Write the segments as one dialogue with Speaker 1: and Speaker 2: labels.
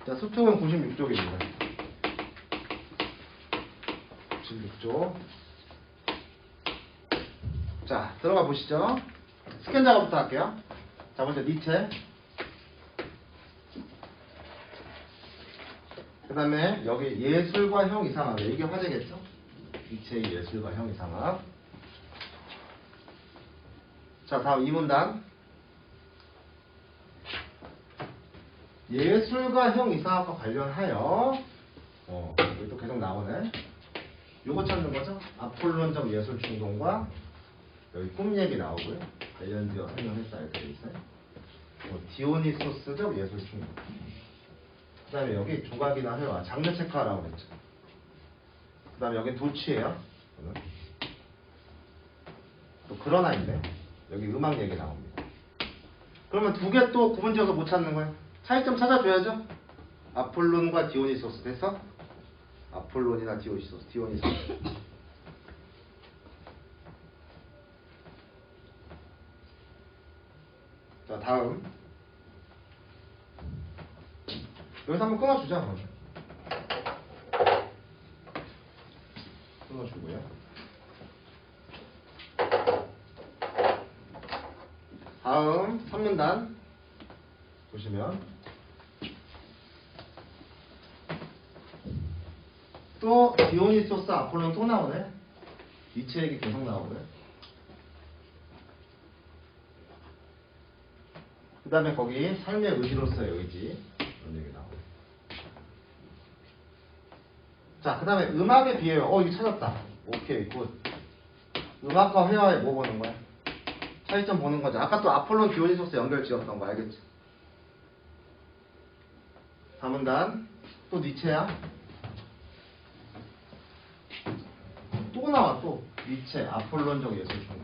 Speaker 1: 자, 수축은 96쪽입니다. 96쪽. 자, 들어가 보시죠. 스캔 작업부터 할게요. 자, 먼저 니체. 그 다음에 여기 예술과 형 이상학. 이게 화제겠죠? 니체의 예술과 형 이상학. 자, 다음 2문단. 예술과 형 이상학과 관련하여 여기 또 계속 나오네. 요거 찾는 거죠? 아폴론적 예술 충동과 여기 꿈 얘기 나오고요. 밸런지어 설명했어 알게 있어요. 디오니소스적 예술 충동. 그 다음에 여기 조각이나 회화, 장르 체크하라고 했죠. 그 다음에 여기 도취예요. 또 그러나 있네. 여기 음악 얘기 나옵니다. 그러면 두 개 또 구분지어서 못 찾는 거예요. 차이점 찾아줘야죠. 아폴론과 디오니소스 됐어? 아폴론이나 디오니소스. 자, 다음. 여기서 한번 끊어주자. 끊어주고요. 다음 3문단 보시면 또 디오니소스 아폴론 또 나오네. 니체 얘기 계속 나오고요. 그 다음에 거기 삶의 의지로서의 의지 이런 얘기 나오고. 자, 그 다음에 음악에 비해요. 이거 찾았다. 오케이, 굿. 음악과 회화에 뭐 보는 거야? 차이점 보는 거죠. 아까 또 아폴론 디오니소스 연결 지었던 거 알겠지? 4문단 또 니체야. 또 나와 또 니체 아폴론적 예술 충동.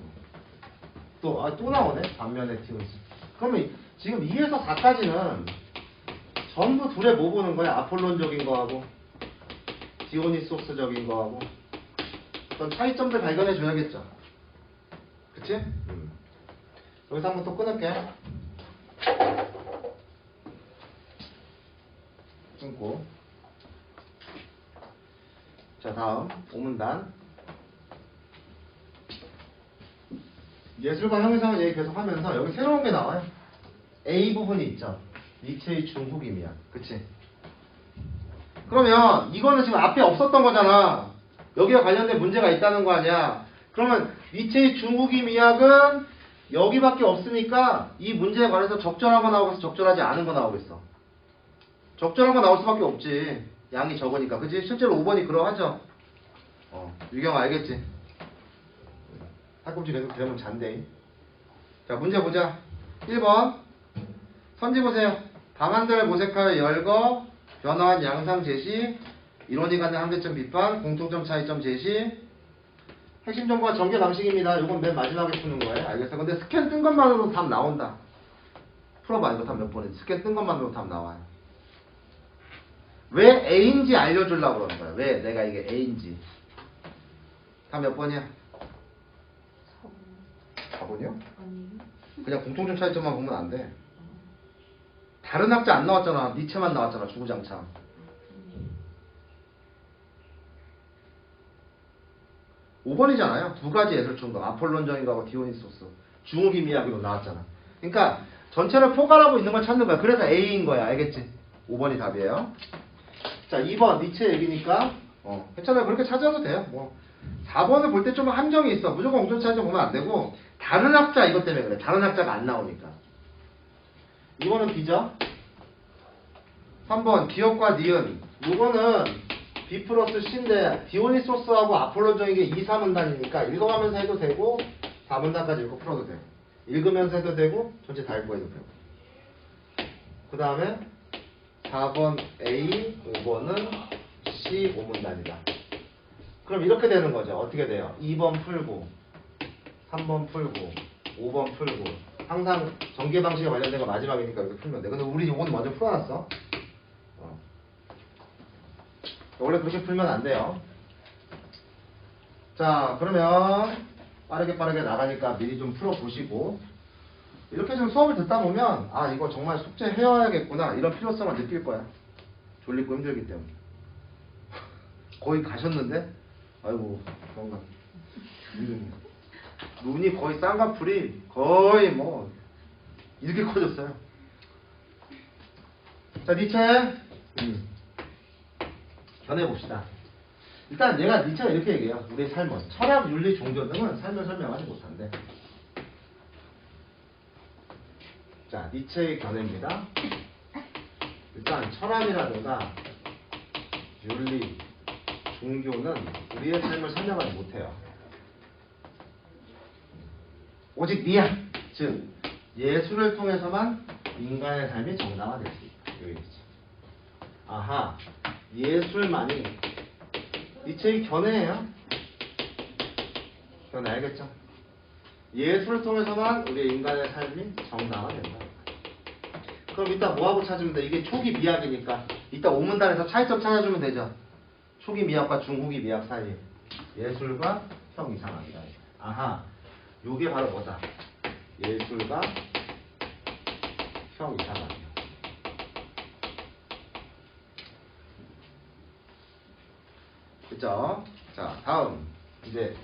Speaker 1: 또 나오네. 반면에 디오니소스. 그러면 지금 2에서 4까지는 전부 둘에 뭐 보는 거야? 아폴론적인 거하고 디오니소스적인 거하고 어떤 차이점들 발견해 줘야겠죠. 그치? 여기서 한번 또 끊을게. 끊고. 자, 다음 5문단. 예술과 형이상을 얘기 계속 하면서 여기 새로운 게 나와요. A 부분이 있죠. 니체의 중후기미학. 그치? 그러면 이거는 지금 앞에 없었던 거잖아. 여기와 관련된 문제가 있다는 거 아니야. 그러면 니체의 중후기미학은 여기밖에 없으니까 이 문제에 관해서 적절한 거 나오겠어, 적절하지 않은 거 나오겠어. 적절한 거 나올 수밖에 없지. 양이 적으니까. 그치? 실제로 5번이 그러하죠. 유경 알겠지? 팔꿈치 계속 대면 잔대. 자, 문제 보자. 1번. 선지 보세요. 방한들 모색하여 열거, 변화한 양상 제시, 이론이 갖는 한계점 비판, 공통점 차이점 제시, 핵심 정보와 전개 방식입니다. 이건 맨 마지막에 푸는 거예요. 알겠어? 근데 스캔 뜬 것만으로도 답 나온다. 풀어봐. 이거 답 몇 번인지. 스캔 뜬 것만으로도 답 나와요. 왜 A인지 알려주려고 그러는 거야. 왜 내가 이게 A인지. 답 몇 번이야? 4번이요?
Speaker 2: 아니요.
Speaker 1: 그냥 공통점 차이점만 보면 안 돼. 다른 학자 안 나왔잖아. 니체만 나왔잖아. 주구장창. 5번이잖아요. 두 가지 예술충동. 아폴론적인 거하고 디오니소스. 중후기미학으로 나왔잖아. 그러니까 전체를 포괄하고 있는 걸 찾는 거야. 그래서 A인 거야. 알겠지? 5번이 답이에요. 자, 2번 니체 얘기니까 괜찮아요. 그렇게 찾아도 돼요. 뭐 4번을 볼 때 좀 함정이 있어. 무조건 공통점 차이점 보면 안 되고 다른 학자 이것 때문에 그래. 다른 학자가 안 나오니까. 2번은 B죠. 3번 기억과 니은. 이거는 B 플러스 C인데 디오니소스하고 아폴론적인 게 2, 3문단이니까 읽어가면서 해도 되고 4문단까지 읽고 풀어도 돼요. 읽으면서 해도 되고 전체 다 읽고 해도 되고. 그 다음에 4번 A, 5번은 C 5문단이다. 그럼 이렇게 되는 거죠. 어떻게 돼요? 2번 풀고 3번 풀고 5번 풀고 항상 전개 방식에 관련된 거 마지막이니까 이렇게 풀면 돼. 근데 우리 이거는 먼저 풀어놨어. 원래 그렇게 풀면 안 돼요. 자, 그러면 빠르게 나가니까 미리 좀 풀어보시고 이렇게 좀 수업을 듣다 보면 아 이거 정말 숙제 해와야겠구나 이런 필요성을 느낄 거야. 졸리고 힘들기 때문에. 거의 가셨는데? 아이고, 뭔가. 눈이 거의 쌍꺼풀이 거의 뭐, 이렇게 커졌어요. 자, 니체. 견해봅시다. 일단 얘가 니체가 이렇게 얘기해요. 우리의 삶은. 철학, 윤리, 종교 등은 삶을 설명하지 못한대. 자, 니체의 견해입니다. 일단 철학이라든가 윤리, 종교는 우리의 삶을 설명하지 못해요. 오직 미학, 즉 예술을 통해서만 인간의 삶이 정당화될 수 있다. 이 얘기죠. 아하, 예술만이 니체의 견해예요. 견해 알겠죠? 예술을 통해서만 우리의 인간의 삶이 정당화된다. 그럼 이따 뭐하고 찾으면 돼? 이게 초기 미학이니까 이따 오문단에서 차이점 찾아주면 되죠. 초기 미학과 중후기 미학 사이 예술과 형 이상학이다. 아하, 요게 바로 뭐다? 예술과 형 이상학이야. 그죠? 자, 다음 이제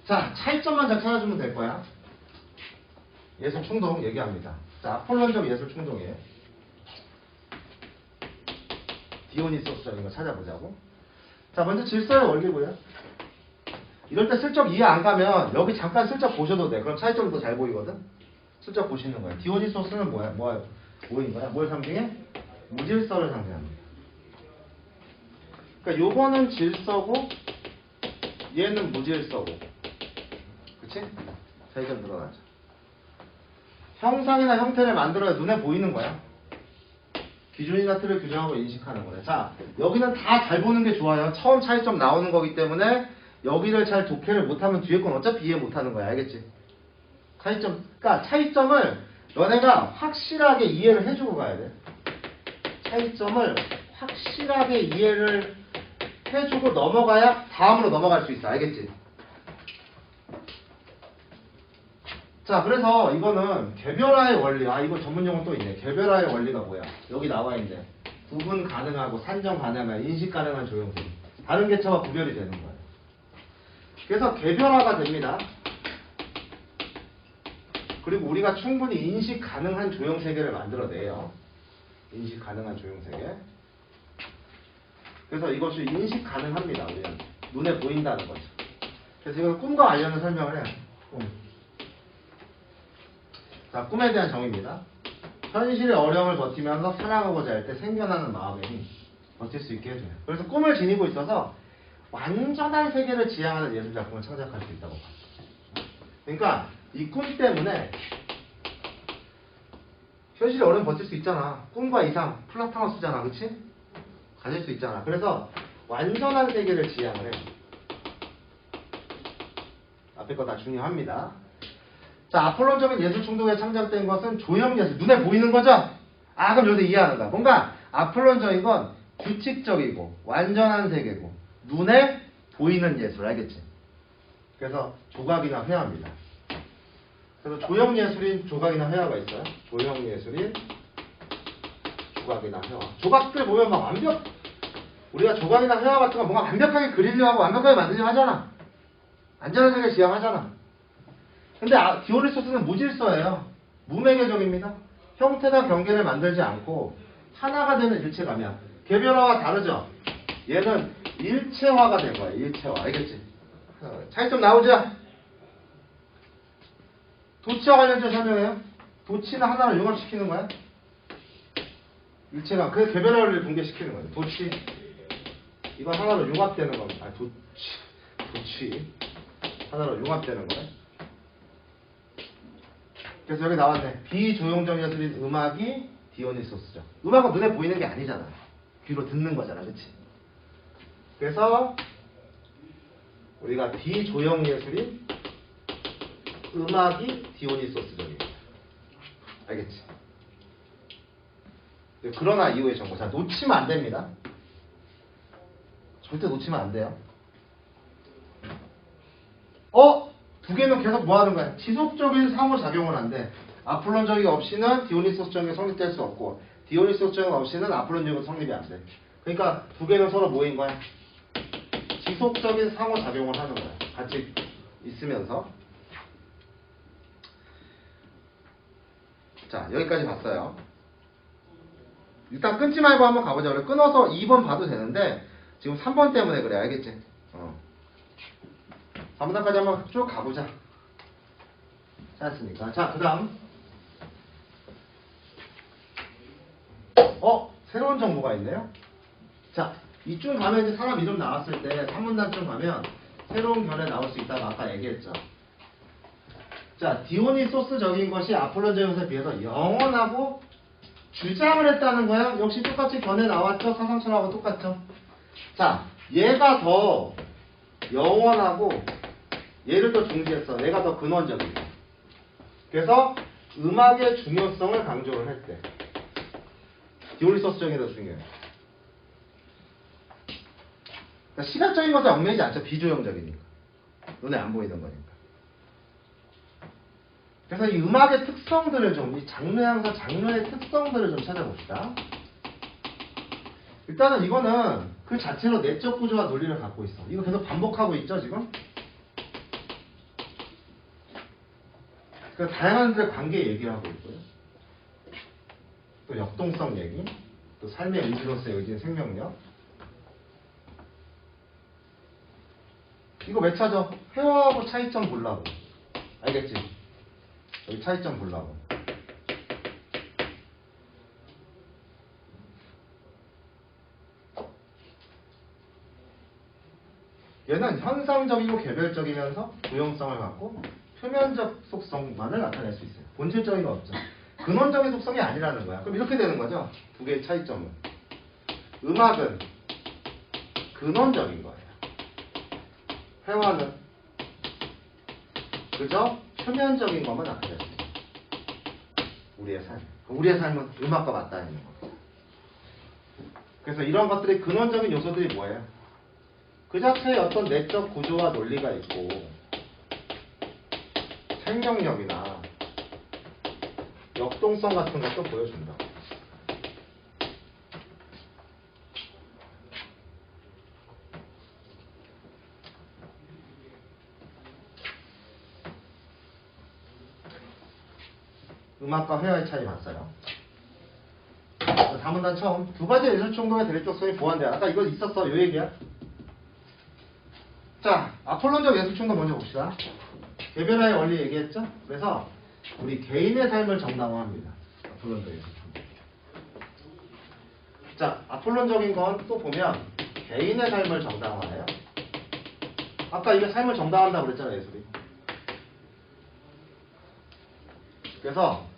Speaker 1: 자, 차이점만 잘 찾아주면 될 거야. 예술 충동 얘기합니다. 자, 아폴론적 예술 충동이에요. 디오니소스적인 거 찾아보자고. 자, 먼저 질서의 원리고요. 이럴 때 슬쩍 이해 안 가면 여기 잠깐 슬쩍 보셔도 돼. 그럼 차이점도 잘 보이거든. 슬쩍 보시는 거야. 디오니소스는 뭐인 거야? 뭘 상징해? 무질서를 상징합니다. 그러니까 요거는 질서고 얘는 무질서고. 그치? 차이점 들어가죠. 형상이나 형태를 만들어야 눈에 보이는 거야. 기준이나 틀을 규정하고 인식하는 거야. 자, 여기는 다 잘 보는 게 좋아요. 처음 차이점 나오는 거기 때문에 여기를 잘 독해를 못하면 뒤에 건 어차피 이해 못하는 거야. 알겠지? 차이점, 그러니까 차이점을 너네가 확실하게 이해를 해주고 가야 돼. 차이점을 확실하게 이해를 해주고 넘어가야 다음으로 넘어갈 수 있어. 알겠지? 자, 그래서 이거는 개별화의 원리. 아, 이거 전문용어 또 있네. 개별화의 원리가 뭐야? 여기 나와 있네. 구분 가능하고 산정 가능한, 인식 가능한 조형들. 다른 개체와 구별이 되는 거예요. 그래서 개별화가 됩니다. 그리고 우리가 충분히 인식 가능한 조형세계를 만들어내요. 인식 가능한 조형세계. 그래서 이것이 인식 가능합니다. 우리는 눈에 보인다는 거죠. 그래서 이걸 꿈과 관련해서 설명을 해요. 자, 꿈에 대한 정의입니다. 현실의 어려움을 버티면서 살아가고자 할 때 생겨나는 마음의 힘, 버틸 수 있게 해줘요. 그래서 꿈을 지니고 있어서 완전한 세계를 지향하는 예술 작품을 창작할 수 있다고 봐요. 그러니까 이 꿈 때문에 현실의 어려움 버틸 수 있잖아. 꿈과 이상, 플라타우스잖아, 그치? 가질 수 있잖아. 그래서 완전한 세계를 지향을 해요. 앞에 거 다 중요합니다. 자, 아폴론적인 예술 충동에 창작된 것은 조형 예술. 눈에 보이는 거죠? 아, 그럼 여기서 이해하는 거야. 뭔가 아폴론적인 건 규칙적이고 완전한 세계고 눈에 보이는 예술. 알겠지? 그래서 조각이나 회화입니다. 그래서 조형 예술인 조각이나 회화가 있어요. 조형 예술인 조각이나 회화. 조각들 보면 막 우리가 조각이나 회화 같은 거 뭔가 완벽하게 그리려고 하고 완벽하게 만들려고 하잖아. 완전한 세계 지향하잖아. 근데 디오니소스는 무질서예요. 무매개적입니다. 형태나 경계를 만들지 않고 하나가 되는 일체감이야. 개별화와 다르죠? 얘는 일체화가 된 거야. 일체화. 알겠지? 차이점 나오죠? 도치와 관련해서 설명해요. 도치는 하나를 융합시키는 거야. 일체감. 그래서 개별화를 붕괴시키는 거예요. 도치. 이건 하나로 융합되는 겁니다. 도치. 하나로 융합되는 거예요. 그래서 여기 나왔네. 비조용적 예술인 음악이 디오니소스죠. 음악은 눈에 보이는 게 아니잖아. 귀로 듣는 거잖아. 그치? 그래서 우리가 비조형 예술인 음악이 디오니소스적입니다. 알겠지? 그러나 이후의 정보. 자, 놓치면 안 됩니다. 절대 놓치면 안 돼요. 두 개는 계속 뭐 하는 거야? 지속적인 상호작용을 한대. 아폴론적이 없이는 디오니소스적이 성립될 수 없고, 디오니소스적 없이는 아폴론적이 성립이 안 돼. 그러니까 두 개는 서로 뭐인 거야? 지속적인 상호작용을 하는 거야. 같이 있으면서. 자, 여기까지 봤어요. 일단 끊지 말고 한번 가보자. 그래. 끊어서 2번 봐도 되는데 지금 3번 때문에 그래. 알겠지? 4번까지 한번 쭉 가보자. 찾았으니까. 자, 그 다음. 새로운 정보가 있네요. 자, 이쯤 가면 이제 사람 이름 나왔을 때 3문단쯤 가면 새로운 결에 나올 수 있다고 아까 얘기했죠. 자, 디오니소스적인 것이 아폴론적인 것에 비해서 영원하고 주장을 했다는 거야. 역시 똑같이 견해 나왔죠? 사상천하고 똑같죠? 자, 얘가 더 영원하고 얘를 더 중시했어. 얘가 더 근원적이고. 그래서 음악의 중요성을 강조를 했대. 디오니소스적인 게 더 중요해. 그러니까 시각적인 것에 얽매이지 않죠. 비조형적이니까. 눈에 안 보이는 거니까. 그래서 이 음악의 특성들을 좀, 이 장르 향사 장르의 특성들을 좀 찾아봅시다. 일단은 이거는 그 자체로 내적 구조와 논리를 갖고 있어. 이거 계속 반복하고 있죠, 지금? 그 다양한 들의 관계 얘기를 하고 있고요. 또 역동성 얘기, 또 삶의 의지로서의 의지의 생명력. 이거 왜 찾아? 회화하고 차이점 보려고. 알겠지? 여기 차이점 보려고. 얘는 현상적이고 개별적이면서 도형성을 갖고 표면적 속성만을 나타낼 수 있어요. 본질적인 건 없죠. 근원적인 속성이 아니라는 거야. 그럼 이렇게 되는 거죠. 두 개의 차이점은. 음악은 근원적인 거예요. 회화는 그저 표면적인 것만 나타낼 수 있어요. 우리의 삶. 우리의 삶은 음악과 맞닿아 있는 거예요. 그래서 이런 것들의 근원적인 요소들이 뭐예요? 그 자체에 어떤 내적 구조와 논리가 있고 생명력이나 역동성 같은 것도 보여준다. 음악과 회화의 차이 봤어요. 다문단 처음 두 가지 예술 충동의 대립적성이 보완돼. 아까 이거 있었어. 요 얘기야. 자, 아폴론적 예술 충동 먼저 봅시다. 개별화의 원리 얘기했죠? 그래서 우리 개인의 삶을 정당화합니다. 아폴론적 예술 충동. 자, 아폴론적인 건 또 보면 개인의 삶을 정당화해요. 아까 이게 삶을 정당화한다고 그랬잖아요, 예술이. 그래서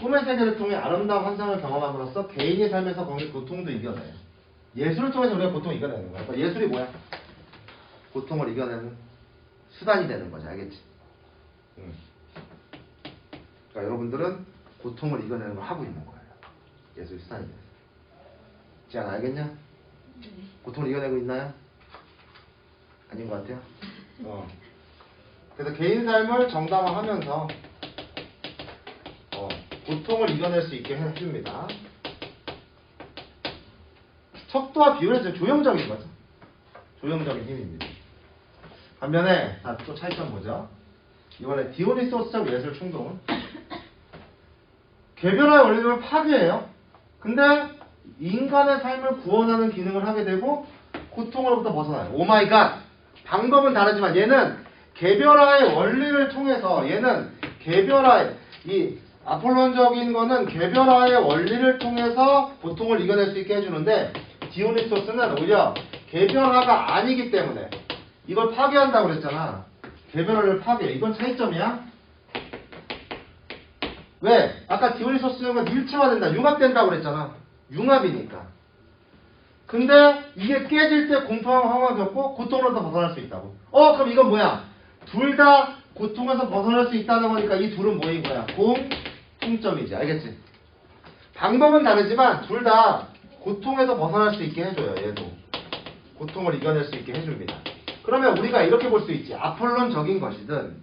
Speaker 1: 꿈의 세계를 통해 아름다운 환상을 경험함으로써 개인의 삶에서 거기 고통도 이겨내요. 예술을 통해서 우리가 고통을 이겨내는 거야. 그러니까 예술이 뭐야? 고통을 이겨내는 수단이 되는 거지. 알겠지? 그러니까 여러분들은 고통을 이겨내는 걸 하고 있는 거예요. 예술이 수단이 돼서. 지안 알겠냐? 고통을 이겨내고 있나요? 아닌 것 같아요? 그래서 개인 삶을 정당화하면서 고통을 이겨낼 수 있게 해줍니다. 척도와 비율에서 조형적인 거죠. 조형적인 힘입니다. 반면에 또 차이점 보죠. 이번에 디오니소스적 예술 충동은 개별화의 원리를 파괴해요. 근데 인간의 삶을 구원하는 기능을 하게 되고 고통으로부터 벗어나요. 오 마이 갓! 방법은 다르지만 얘는 개별화의 원리를 통해서 얘는 개별화의 이 아폴론적인 거는 개별화의 원리를 통해서 고통을 이겨낼 수 있게 해주는데 디오니소스는 오히려 개별화가 아니기 때문에 이걸 파괴한다고 그랬잖아. 개별화를 파괴해. 이건 차이점이야. 왜? 아까 디오니소스는 건 일체화된다. 융합된다고 그랬잖아. 융합이니까. 근데 이게 깨질 때 공포와 황홀을 겪고 고통으로부터 벗어날 수 있다고. 그럼 이건 뭐야? 둘 다 고통에서 벗어날 수 있다는 거니까 이 둘은 뭐인 거야? 공통점이지. 알겠지? 방법은 다르지만 둘 다 고통에서 벗어날 수 있게 해줘요. 얘도. 고통을 이겨낼 수 있게 해줍니다. 그러면 우리가 이렇게 볼 수 있지. 아폴론적인 것이든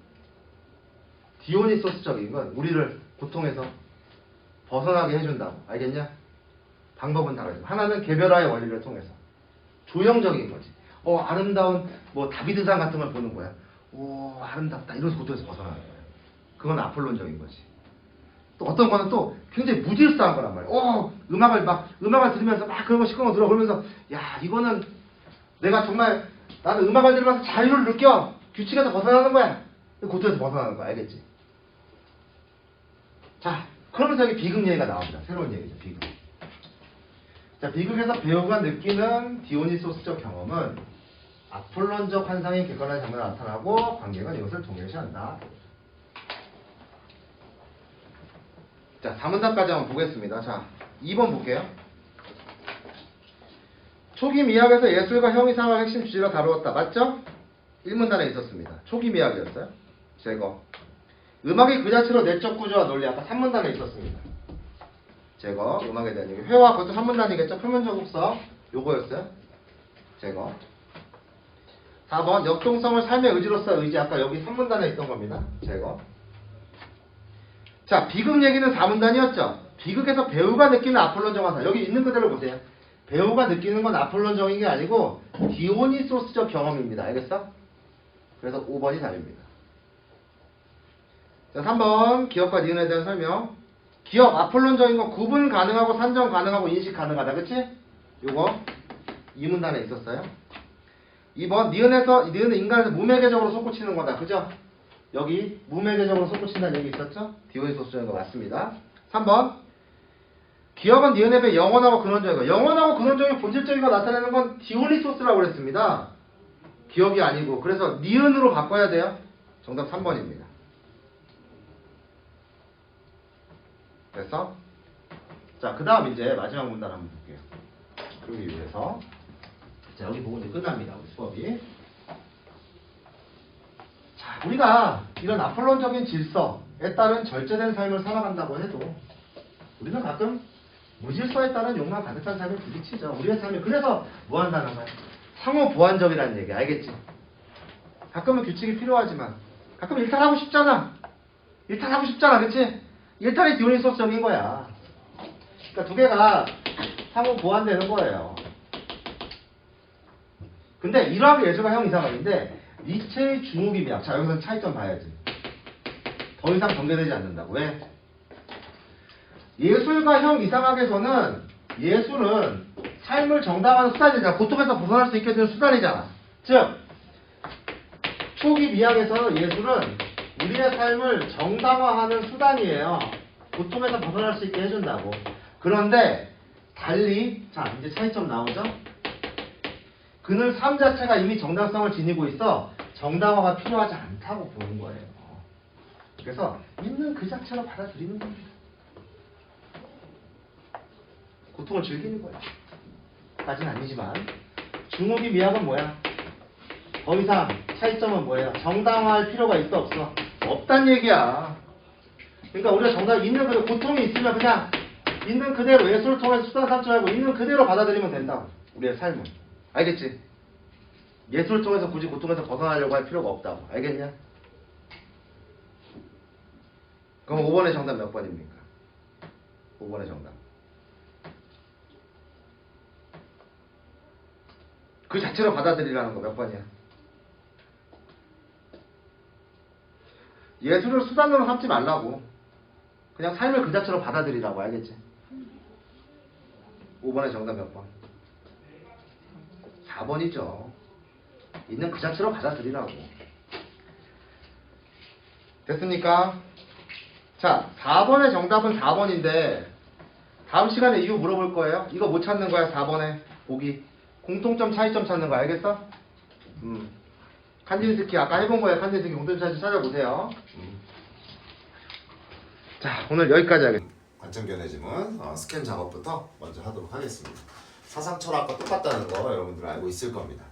Speaker 1: 디오니소스적인 건 우리를 고통에서 벗어나게 해준다고. 알겠냐? 방법은 다르죠. 하나는 개별화의 원리를 통해서 조형적인 거지. 아름다운 뭐 다비드상 같은 걸 보는 거야. 오, 아름답다. 이런 고통에서 벗어나는 거야. 그건 아폴론적인 거지. 또 어떤 거는 또 굉장히 무질서한 거란 말이야. 음악을 들으면서 막 그런 거 시끄러워 들어. 그러면서, 야, 이거는 내가 정말 나는 음악을 들으면서 자유를 느껴. 규칙에서 벗어나는 거야. 고통에서 벗어나는 거야. 알겠지? 자, 그러면서 여기 비극 얘기가 나옵니다. 새로운 얘기죠. 비극. 자, 비극에서 배우가 느끼는 디오니소스적 경험은 아폴론적 환상이 객관화의 장면으로 나타나고 관객은 이것을 동일시한다. 자, 4문단까지 한번 보겠습니다. 자, 2번 볼게요. 초기 미학에서 예술과 형이상을 핵심 주제로 다루었다. 맞죠? 1문단에 있었습니다. 초기 미학이었어요. 제거. 음악이 그 자체로 내적 구조와 논리. 아까 3문단에 있었습니다. 제거. 음악에 대한 얘기. 회화. 그것도 3문단이겠죠? 표면적 속성. 요거였어요. 제거. 4번. 역동성을 삶의 의지로서 의지. 아까 여기 3문단에 있던 겁니다. 제거. 자, 비극 얘기는 4문단이었죠? 비극에서 배우가 느끼는 아폴론적 환상. 여기 있는 그대로 보세요. 배우가 느끼는 건 아폴론적인 게 아니고 디오니소스적 경험입니다. 알겠어? 그래서 5번이 답입니다. 자, 3번. 기억과 니은에 대한 설명. 기억, 아폴론적인 건 구분 가능하고 산정 가능하고 인식 가능하다. 그치? 요거 2문단에 있었어요. 2번. 니은은 인간에서 무매개적으로 솟구치는 거다. 그죠? 여기 무매개적으로 솟구친다는 얘기 있었죠? 디오니소스적인 거 맞습니다. 3번. 기억은 니은에 비해 영원하고 근원적인 거. 영원하고 근원적인 본질적인 거 나타내는 건 디오니소스라고 그랬습니다. 기억이 아니고. 그래서 니은으로 바꿔야 돼요. 정답 3번입니다. 됐어? 자, 그 다음 이제 마지막 문단 한번 볼게요. 그러기 위해서. 자, 여기 보고 이제 끝납니다. 우리 수업이. 자, 우리가 이런 아폴론적인 질서에 따른 절제된 삶을 살아간다고 해도 우리는 가끔 무질서에 따른 욕망 가득한 삶을 부딪히죠. 우리의 삶이. 그래서 뭐 한다는 거야? 상호 보완적이라는 얘기. 알겠지? 가끔은 규칙이 필요하지만 가끔 일탈하고 싶잖아. 그치? 일탈이 디오니소스적인 거야. 그러니까 두 개가 상호 보완되는 거예요. 근데 이러한 예술과 형 이상학인데 니체의 중후기 미학. 자, 여기서 차이점 봐야지. 더 이상 전개되지 않는다고. 왜? 예술과 형 이상학에서는 예술은 삶을 정당화하는 수단이잖아. 고통에서 벗어날 수 있게 되는 수단이잖아. 즉, 초기 미학에서 예술은 우리의 삶을 정당화하는 수단이에요. 고통에서 벗어날 수 있게 해준다고. 그런데 달리, 자, 이제 차이점 나오죠? 그는 삶 자체가 이미 정당성을 지니고 있어 정당화가 필요하지 않다고 보는 거예요. 그래서 있는 그 자체로 받아들이는 겁니다. 고통을 즐기는 거예요. 까지는 아니지만 중후기 미학은 뭐야? 더 이상 차이점은 뭐예요? 정당화할 필요가 있어 없어? 없단 얘기야. 그러니까 우리가 정당 있는 그대로 고통이 있으면 그냥 있는 그대로 예술을 통해서 수단 삼지 말고 있는 그대로 받아들이면 된다고. 우리의 삶은. 알겠지? 예술을 통해서 굳이 고통에서 벗어나려고 할 필요가 없다고. 알겠냐? 그럼 5번의 정답 몇 번입니까? 5번의 정답. 그 자체로 받아들이라는 거 몇 번이야? 예술을 수단으로 삼지 말라고. 그냥 삶을 그 자체로 받아들이라고. 알겠지? 5번의 정답 몇 번? 4번이죠. 있는 그 자체로 받아들이라고. 됐습니까? 자, 4번의 정답은 4번인데 다음 시간에 이유 물어볼 거예요. 이거 못 찾는 거야. 4번에 보기. 공통점 차이점 찾는 거 알겠어? 칸딘스키 아까 해본 거예요. 칸딘스키 공통점 차이점 찾아보세요. 자, 오늘 여기까지 하겠습니다.
Speaker 2: 관점견해 지문 스캔 작업부터 먼저 하도록 하겠습니다. 사상 철학과 똑같다는 거 여러분들 알고 있을 겁니다.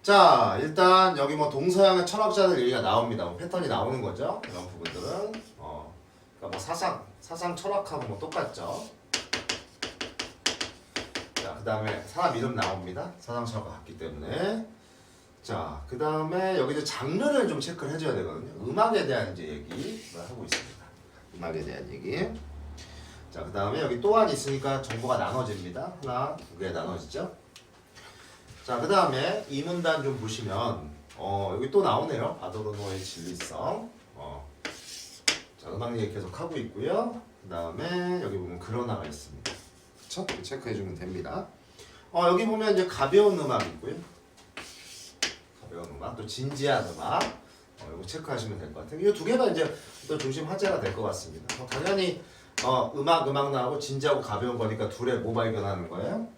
Speaker 2: 자, 일단 여기 뭐 동서양의 철학자들 얘기가 나옵니다. 뭐 패턴이 나오는 거죠. 이런 부분들은 그러니까 뭐 사상 철학하고 뭐 똑같죠. 자, 그 다음에 사람 이름 나옵니다. 사상 철학과 같기 때문에. 자, 그 다음에 여기 이제 장르를 좀 체크를 해줘야 되거든요. 음악에 대한 이제 얘기를 하고 있습니다. 음악에 대한 얘기. 자, 그 다음에 여기 또한 있으니까 정보가 나눠집니다. 하나, 두 개 나눠지죠. 자, 그 다음에 이 문단 좀 보시면 여기 또 나오네요. 아도르노의 진리성. 자, 음악 얘기 계속 하고 있고요. 그 다음에 여기 보면 그러나가 있습니다. 그쵸? 체크해주면 됩니다. 여기 보면 이제 가벼운 음악 있고요. 가벼운 음악, 또 진지한 음악. 이거 체크하시면 될 것 같아요. 이 두 개가 이제 또 중심 화제가 될 것 같습니다. 당연히 음악 나오고 진지하고 가벼운 거니까 둘의 뭐 발견하는 거예요?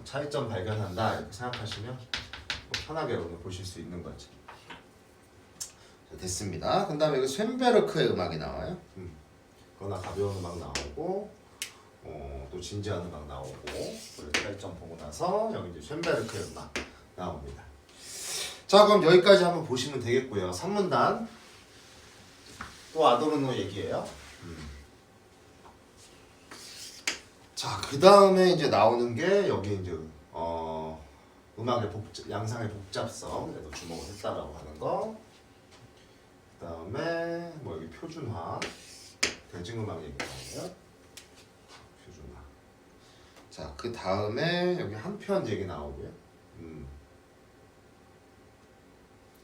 Speaker 2: 차이점 발견한다 이렇게 생각하시면 편하게 오늘 보실 수 있는 거죠. 자, 됐습니다. 그 다음에 여기 쇤베르크의 음악이 나와요. 그러나 가벼운 음악 나오고 또 진지한 음악 나오고 그리고 차이점 보고 나서 여기 이제 쇤베르크의 음악 나옵니다. 자, 그럼 여기까지 한번 보시면 되겠고요. 3문단 또 아도르노 얘기예요. 자, 그 다음에 이제 나오는 게 여기 이제 음악의 양상의 복잡성에도 주목을 했다라고 하는 거. 그 다음에 뭐 여기 표준화, 대중음악 얘기 나오고요. 표준화. 자, 그 다음에 여기 한편 얘기 나오고요.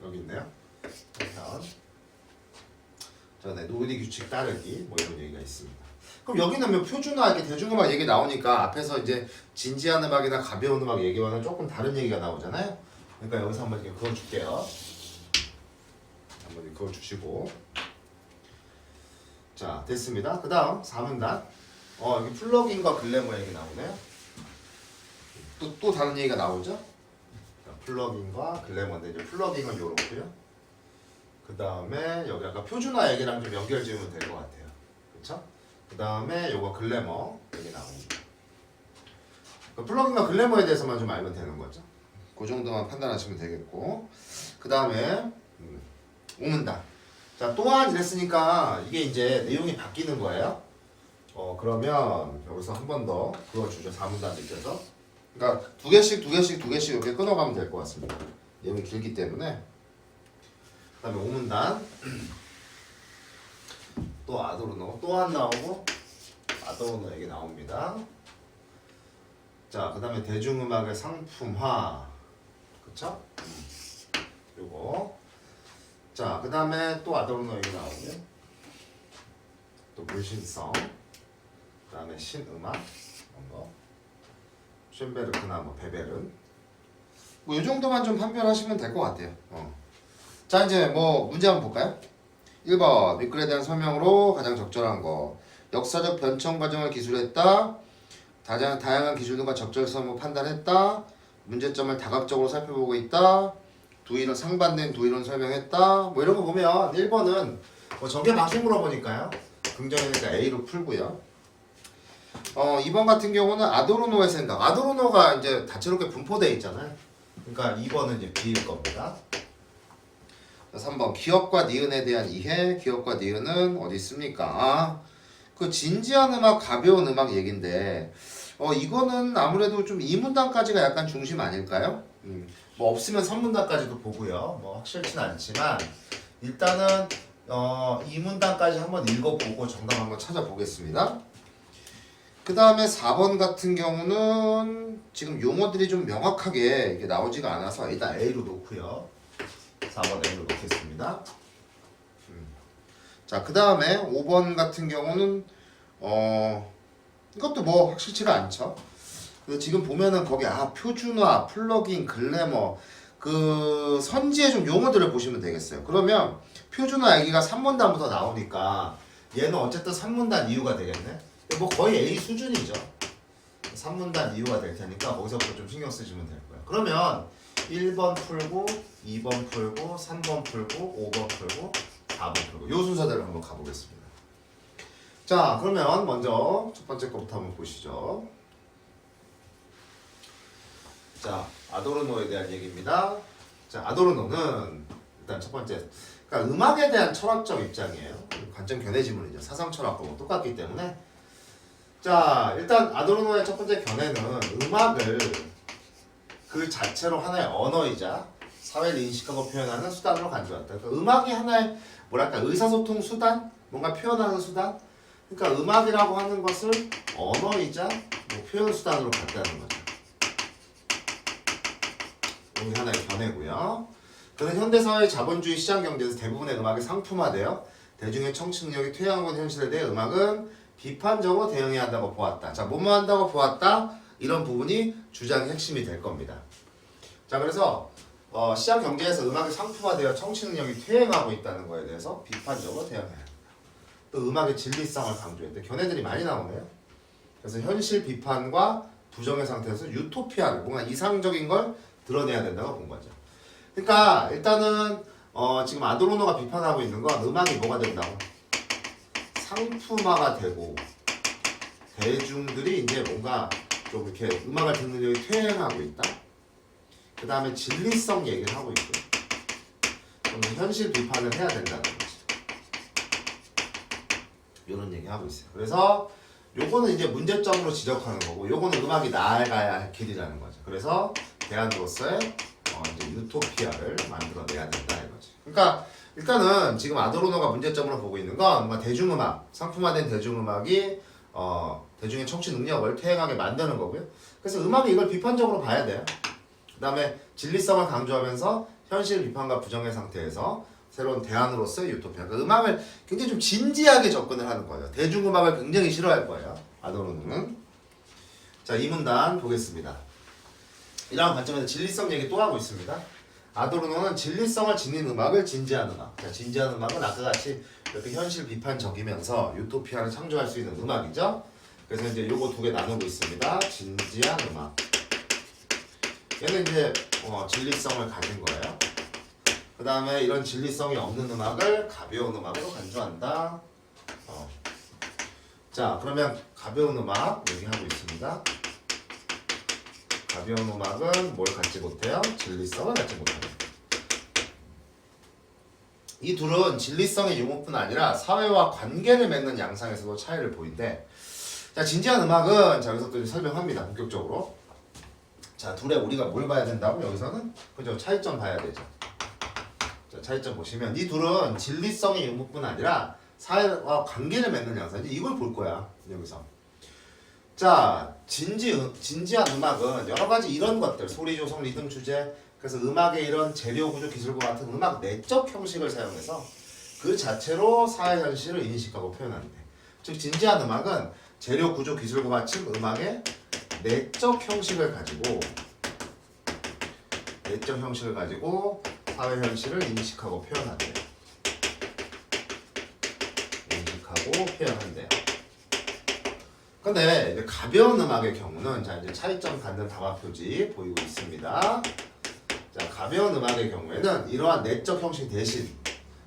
Speaker 2: 여기 있네요. 한편. 자, 네, 노디 규칙 따르기 뭐 이런 얘기가 있습니다. 그럼 여기는 뭐 표준화 이렇게 대중음악 얘기 나오니까 앞에서 이제 진지한 음악이나 가벼운 음악 얘기와는 조금 다른 얘기가 나오잖아요. 그러니까 여기서 한번 이렇게 그어줄게요. 한번 그어주시고. 자, 됐습니다. 그 다음 4문단. 여기 플러그인과 글래머 얘기 나오네요. 또 다른 얘기가 나오죠? 자, 플러그인과 글래머인데 이제 플러그인은 요렇고요. 그 다음에 여기 아까 표준화 얘기랑 좀 연결 지으면 될 것 같아요. 그쵸? 그 다음에 요거 글래머 여기 나옵니다. 플러그인과 글래머에 대해서만 좀 알면 되는 거죠. 그 정도만 판단하시면 되겠고. 그 다음에 5문단. 자, 또한 이랬으니까 이게 이제 내용이 바뀌는 거예요. 그러면 여기서 한 번 더 그어주죠. 4문단 느껴서. 그러니까 두 개씩 이렇게 끊어가면 될 것 같습니다. 내용이 길기 때문에. 그 다음에 5문단. 또 아도르노 또한 나오고 아도르노 얘기 나옵니다. 자, 그 다음에 대중음악의 상품화, 그쵸? 요거. 자, 그 다음에 또 아도르노 얘기 나오고요. 또 물신성, 그 다음에 신음악 이런 거. 쇤베르크나 뭐 베베른. 뭐 이 정도만 좀 판별하시면 될 것 같아요. 자, 이제 뭐 문제 한번 볼까요? 1번 미끌에 대한 설명으로 가장 적절한 거. 역사적 변천 과정을 기술했다. 다양한 기준과 적절성을 판단했다. 문제점을 다각적으로 살펴보고 있다. 두이론 상반된 두이론 설명했다. 뭐 이런 거 보면 1번은 뭐 전개 방식 물어보니까요. 긍정이니까 A로 풀고요. 2번 같은 경우는 아도르노의 생각. 아도르노가 이제 다채롭게 분포되어 있잖아요. 그러니까 2번은 이제 B일 겁니다. 3번 기업과 니은에 대한 이해. 기업과 니은은 어디 있습니까? 그 진지한 음악, 가벼운 음악 얘긴데 이거는 아무래도 좀 2문단까지가 약간 중심 아닐까요? 뭐 없으면 3문단까지도 보고요. 뭐 확실치는 않지만 일단은 2문단까지 한번 읽어보고 정답 한번 찾아보겠습니다. 그 다음에 4번 같은 경우는 지금 용어들이 좀 명확하게 이렇게 나오지가 않아서 일단 A로 놓고요. 4번 A로 놓겠습니다. 자, 그 다음에 5번 같은 경우는 이것도 뭐 확실치가 않죠. 지금 보면은 거기 표준화, 플러그인, 글래머 그 선지의 좀 용어들을 보시면 되겠어요. 그러면 표준화 얘기가 3문단부터 나오니까 얘는 어쨌든 3문단 이유가 되겠네. 뭐 거의 A 수준이죠. 3문단 이유가 될 테니까 거기서부터 좀 신경 쓰시면 될 거예요. 그러면 1번 풀고 2번 풀고 3번 풀고 5번 풀고 4번 풀고 요 순서대로 한번 가보겠습니다. 자, 그러면 먼저 첫 번째 거부터 한번 보시죠. 자, 아도르노에 대한 얘기입니다. 자, 아도르노는 일단 첫 번째, 그러니까 음악에 대한 철학적 입장이에요. 관점 견해 지문이죠. 사상 철학과 똑같기 때문에. 자, 일단 아도르노의 첫 번째 견해는 음악을 그 자체로 하나의 언어이자 사회를 인식하고 표현하는 수단으로 간주한다. 그러니까 음악이 하나의 뭐랄까 의사소통 수단, 뭔가 표현하는 수단, 그러니까 음악이라고 하는 것을 언어이자 뭐 표현 수단으로 갖다는 거죠. 여기 하나의 견해고요. 그는 현대사회의 자본주의 시장경제에서 대부분의 음악이 상품화되어 대중의 청취능력이 퇴행한 현실에 대해 음악은 비판적으로 대응해야 한다고 보았다. 자, 뭐뭐 한다고 보았다? 이런 부분이 주장의 핵심이 될 겁니다. 자, 그래서 시장경제에서 음악이 상품화되어 청취능력이 퇴행하고 있다는 거에 대해서 비판적으로 대응해야 한다. 또 음악의 진리성을 강조했대. 견해들이 많이 나오네요. 그래서 현실 비판과 부정의 상태에서 유토피아를 뭔가 이상적인 걸 드러내야 된다고 본 거죠. 그러니까 일단은 지금 아도르노가 비판하고 있는 건 음악이 뭐가 된다고? 상품화가 되고 대중들이 이제 뭔가 좀 이렇게 음악을 듣는 력이 퇴행하고 있다. 그 다음에 진리성 얘기를 하고 있고 현실 비판을 해야 된다는 거지. 이런 얘기 하고 있어요. 그래서 요거는 이제 문제점으로 지적하는 거고 요거는 음악이 나아가야 할 길이라는 거죠. 그래서 대안으로서의 이제 유토피아를 만들어내야 된다 이거지. 그러니까 일단은 지금 아도르노가 문제점으로 보고 있는 건 뭔가 대중음악, 상품화된 대중음악이 대중의 청취 능력을 퇴행하게 만드는 거고요. 그래서 음악이 이걸 비판적으로 봐야 돼요. 그 다음에 진리성을 강조하면서 현실 비판과 부정의 상태에서 새로운 대안으로서의 유토피아. 그러니까 음악을 굉장히 좀 진지하게 접근을 하는 거예요. 대중음악을 굉장히 싫어할 거예요. 아도르노는. 자, 이 문단 보겠습니다. 이러한 관점에서 진리성 얘기 또 하고 있습니다. 아도르노는 진리성을 지닌 음악을 진지한 음악. 자, 진지한 음악은 아까 같이 이렇게 현실 비판적이면서 유토피아를 창조할 수 있는 음악이죠. 그래서 이제 요거 두 개 나누고 있습니다. 진지한 음악. 얘는 이제 진리성을 가진 거예요. 그 다음에 이런 진리성이 없는 음악을 가벼운 음악으로 간주한다. 자, 그러면 가벼운 음악 얘기하고 있습니다. 가벼운 음악은 뭘 갖지 못해요? 진리성을 갖지 못합니다. 이 둘은 진리성의 유무뿐 아니라 사회와 관계를 맺는 양상에서도 차이를 보인대. 자, 진지한 음악은 자, 여기서 또 설명합니다. 본격적으로. 자, 둘의 우리가 뭘 봐야 된다고? 여기서는 그죠? 차이점 봐야 되죠. 자, 차이점 보시면 이 둘은 진리성의 유무뿐 아니라 사회와 관계를 맺는 양상. 이걸 볼 거야. 여기서. 자, 진지한 음악은 여러 가지 이런 것들, 소리 조성, 리듬 주제, 그래서 음악의 이런 재료 구조 기술과 같은 음악 내적 형식을 사용해서 그 자체로 사회 현실을 인식하고 표현하는데, 즉 진지한 음악은 재료 구조 기술과 같이 음악의 내적 형식을 가지고 사회 현실을 인식하고 표현한대요. 근데 이제 가벼운 음악의 경우는 자 이제 차이점 갖는 다화 표지 보이고 있습니다. 자, 가벼운 음악의 경우에는 이러한 내적 형식 대신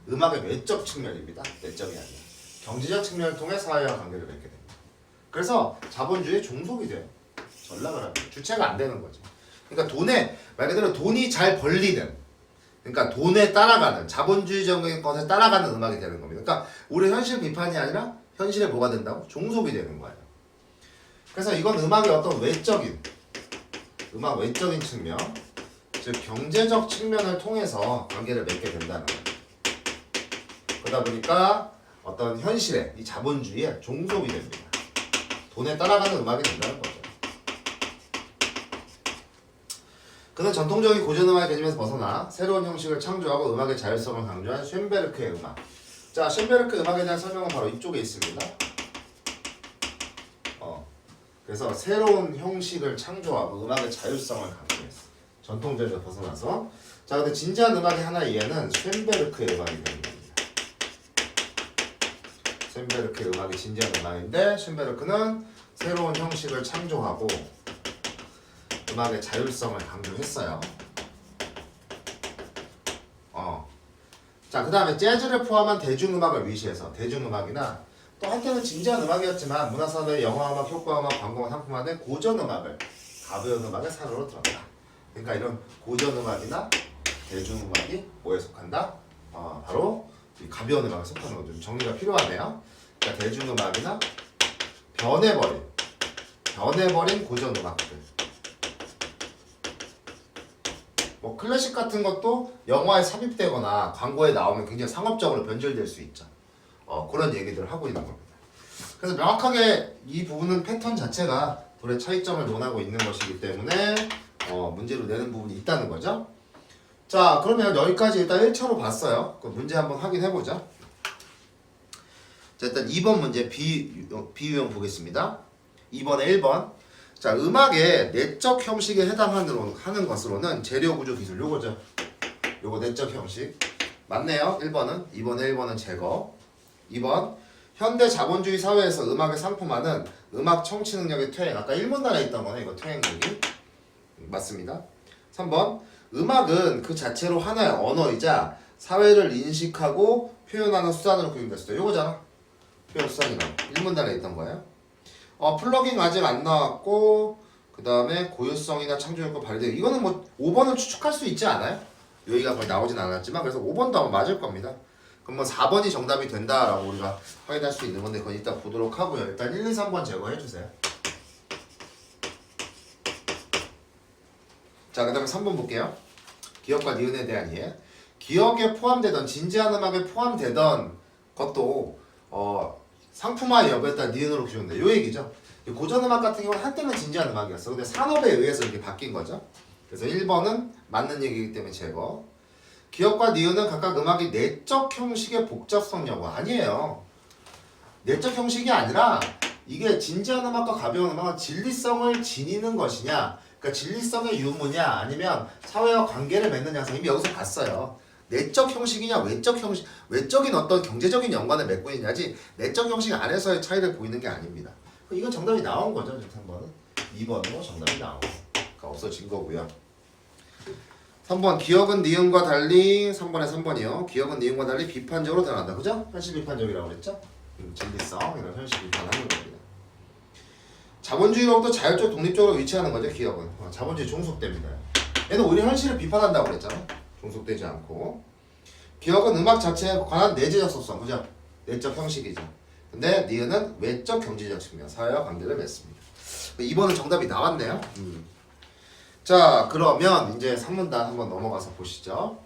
Speaker 2: 음악의 외적 측면입니다. 내적이 아니라 경제적 측면을 통해 사회와 관계를 맺게 됩니다. 그래서 자본주의의 종속이 돼요. 전락을 합니다. 주체가 안 되는 거죠. 그러니까 말 그대로 돈이 잘 벌리는, 그러니까 돈에 따라가는, 자본주의적인 것에 따라가는 음악이 되는 겁니다. 그러니까 우리 현실 비판이 아니라 현실에 뭐가 된다고? 종속이 되는 거예요. 그래서 이건 음악의 어떤 외적인 측면, 즉 경제적 측면을 통해서 관계를 맺게 된다는 거예요. 그러다 보니까 어떤 현실에, 이 자본주의에 종속이 됩니다. 돈에 따라가는 음악이 된다는 거죠. 그는 전통적인 고전음악의 개념에서 벗어나 새로운 형식을 창조하고 음악의 자율성을 강조한 쇤베르크의 음악. 자, 쇤베르크 음악에 대한 설명은 바로 이쪽에 있습니다. 그래서 새로운 형식을 창조하고 음악의 자율성을 강조했어. 전통적에서 벗어나서. 자, 근데 진지한 음악의 하나의 예는 쇤베르크의 음악이 되는 겁니다. 쇤베르크의 음악이 진지한 음악인데 쇤베르크는 새로운 형식을 창조하고 음악의 자율성을 강조했어요. 자, 그 다음에 재즈를 포함한 대중음악을 위시해서 대중음악이나 또 한때는 진지한 음악이었지만 문화산업의 영화음악, 효과음악, 광고음악, 상품화된 고전음악을 가벼운 음악의 산으로 들었다. 그러니까 이런 고전음악이나 대중음악이 뭐에 속한다? 바로 이 가벼운 음악에 속하는 거죠. 좀 정리가 필요하네요. 그러니까 대중음악이나 변해버린 고전음악들. 뭐 클래식 같은 것도 영화에 삽입되거나 광고에 나오면 굉장히 상업적으로 변질될 수 있죠. 그런 얘기들을 하고 있는 겁니다. 그래서 명확하게 이 부분은 패턴 자체가 둘의 차이점을 논하고 있는 것이기 때문에 문제로 내는 부분이 있다는 거죠. 자, 그러면 여기까지 일단 1차로 봤어요. 그 문제 한번 확인해보죠. 자, 일단 2번 문제 비유형 보겠습니다. 2번에 1번. 자, 음악의 내적 형식에 해당하는 것으로는 재료 구조 기술 요거죠. 요거 내적 형식. 맞네요. 1번은. 2번에 1번은 제거. 2번. 현대 자본주의 사회에서 음악의 상품화는 음악 청취 능력의 퇴행. 아까 1문단에 있던 거네. 이거 퇴행력이. 맞습니다. 3번. 음악은 그 자체로 하나의 언어이자 사회를 인식하고 표현하는 수단으로 구현됐어요. 요거잖아. 표현 수단이라고. 1문단에 있던 거예요. 플러깅 아직 안 나왔고 그 다음에 고유성이나 창조력과 발휘되고 이거는 뭐 5번을 추측할 수 있지 않아요? 여기가 거의 나오진 않았지만 그래서 5번도 아마 맞을 겁니다. 그럼 뭐 4번이 정답이 된다라고 우리가 확인할 수 있는 건데 그건 이따 보도록 하고요. 일단 1, 2, 3번 제거해 주세요. 자, 그 다음에 3번 볼게요. 기억과 니은에 대한 이해. 기억에 포함되던 진지한 음악에 포함되던 것도 상품화 여부에 따라 니은으로 규정돼. 요 얘기죠. 고전 음악 같은 경우는 한때는 진지한 음악이었어. 근데 산업에 의해서 이렇게 바뀐 거죠. 그래서 1번은 맞는 얘기이기 때문에 제거. 기억과 니은은 각각 음악이 내적 형식의 복잡성 여부. 아니에요. 내적 형식이 아니라 이게 진지한 음악과 가벼운 음악은 진리성을 지니는 것이냐, 그러니까 진리성의 유무냐, 아니면 사회와 관계를 맺는 양상. 이미 여기서 봤어요. 내적 형식이냐 외적 형식, 외적인 어떤 경제적인 연관을 맺고 있냐지 내적 형식 안에서의 차이를 보이는 게 아닙니다. 이건 정답이 나온 거죠. 3번은 2번으로 정답이 나오고 없어진 거고요. 3번 기억은 니은과 달리 3번에 3번이요. 기억은 니은과 달리 비판적으로 드러난다. 그죠? 현실 비판적이라고 그랬죠? 진리성 이런 현실 비판하는 겁니다. 자본주의로부터 자율적 독립적으로 위치하는 거죠. 기억은 자본주의 종속됩니다. 얘는 오히려 현실을 비판한다고 그랬잖아. 종속되지 않고. 기억은 음악 자체에 관한 내재적 속성, 그죠? 내적 형식이죠. 근데 니은은 외적 경제적 측면, 사회와 관계를 맺습니다. 2번은 정답이 나왔네요. 자, 그러면 이제 3문단 한번 넘어가서 보시죠.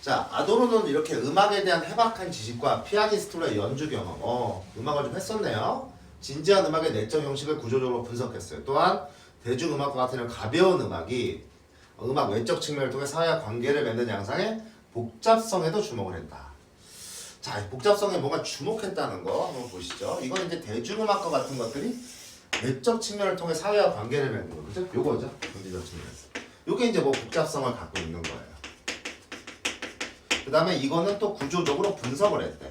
Speaker 2: 자, 아도로는 이렇게 음악에 대한 해박한 지식과 피아니스트로의 연주 경험, 음악을 좀 했었네요. 진지한 음악의 내적 형식을 구조적으로 분석했어요. 또한 대중음악과 같은 가벼운 음악이 음악 외적 측면을 통해 사회와 관계를 맺는 양상의 복잡성에도 주목을 했다. 자, 복잡성에 뭔가 주목했다는 거 한번 보시죠. 이건 이제 대중음악과 같은 것들이 외적 측면을 통해 사회와 관계를 맺는 거, 그죠? 요거죠. 경제적 측면에서. 요게 이제 뭐 복잡성을 갖고 있는 거예요. 그 다음에 이거는 또 구조적으로 분석을 했대.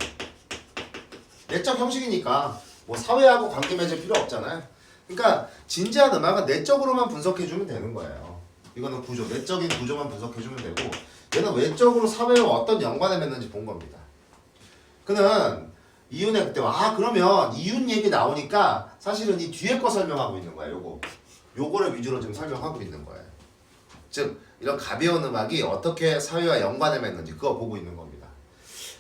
Speaker 2: 내적 형식이니까 뭐 사회하고 관계 맺을 필요 없잖아요. 그러니까 진지한 음악은 내적으로만 분석해주면 되는 거예요. 이거는 구조, 내적인 구조만 분석해주면 되고 얘는 외적으로 사회와 어떤 연관을 맺는지 본 겁니다. 그는 이윤에 그때 그러면 이윤 얘기 나오니까 사실은 이 뒤에 거 설명하고 있는 거예요. 요거를 위주로 지금 설명하고 있는 거예요. 즉 이런 가벼운 음악이 어떻게 사회와 연관을 맺는지 그거 보고 있는 겁니다.